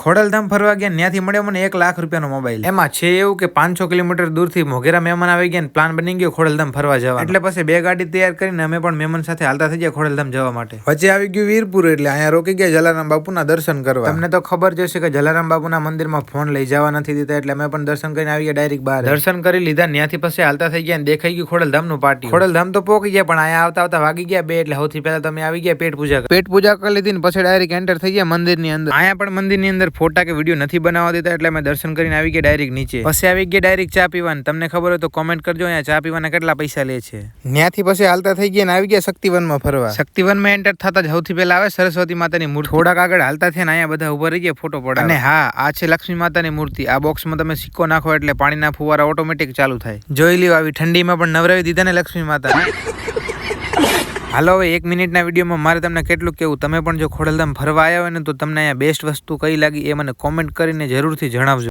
ખોડલધામ ફરવા ગયા, ત્યાંથી મળ્યો મને 1 લાખ રૂપિયાનો મોબાઈલ। એમાં છે એવું કે 500 કિલોમીટર દૂરથી મોગેરા મહેમાન આવી ગયા ને પ્લાન બની ગયો ખોડલધામ ફરવા જવાનો। એટલે પછી 2 ગાડી તૈયાર કરીને અમે પણ મહેમાન સાથે હાલતા થઈ ગયા ખોડલધામ જવા માટે। વચ્ચે આવી ગયું વીરપુર, એટલે અહીંયા રોકી ગયા જલારામ બાપુના દર્શન કરવા। તમને તો ખબર જ હશે કે જલારામ બાપુના મંદિરમાં ફોન લઈ જવા નથી દીધા, એટલે અમે પણ દર્શન કરીને આવી ગયા ડાયરેક્ટ બહાર। દર્શન કરી લીધા, ત્યાંથી પછી હાલતા થઈ ગયા ને દેખાઈ ગયું ખોડલધામનું પાટિયું। ખોડલધામ તો પોકી ગયા, પણ અહીંયા આવતા આવતા વાગી ગયા 2, એટલે સૌથી પહેલા તમે આવી ગયા પેટ પૂજા કરી લીધી ને પછી ડાયરેક્ટ એન્ટર થઈ ગયા મંદિરની અંદર। અહીંયા પણ મંદિરની અંદર ફોટા કે વિડીયો નથી બનાવવા દેતા, એટલે અમે દર્શન કરીને આવી ગયા ડાયરેક્ટ નીચે। પછી આવી ગયા ડાયરેક્ટ ચા પીવાને। તમને ખબર હોય તો કોમેન્ટ કરજો અહીંયા ચા પીવાના કેટલા પૈસા લે છે। ત્યાંથી પછી હાલતા થઈ ગયા ને આવી ગયા શક્તિવનમાં ફરવા। શક્તિવનમાં એન્ટર થતા જ સૌથી પહેલા આવે સરસ્વતી માતાની મૂર્તિ। થોડાક આગળ હાલતા થયા ને અહીંયા બધા ઉભા રહી ગયા ફોટો પડાવવા। અને હા, આ છે લક્ષ્મી માતાની મૂર્તિ। આ બોક્સમાં તમે સિક્કો નાખો એટલે પાણીના ફુવારા ઓટોમેટિક ચાલુ થાય। જોઈ લ્યો, આવી ઠંડીમાં પણ નવરાવી દીધા ને લક્ષ્મી માતા। હાલો, હવે 1 મિનિટના વિડીયોમાં મારે તમને કેટલું કેવું, તમે પણ જો ખોડલધામ ફરવા આવ્યા હોય ને તો તમને અહીંયા બેસ્ટ વસ્તુ કઈ લાગી એ મને કોમેન્ટ કરીને જરૂરથી જણાવજો।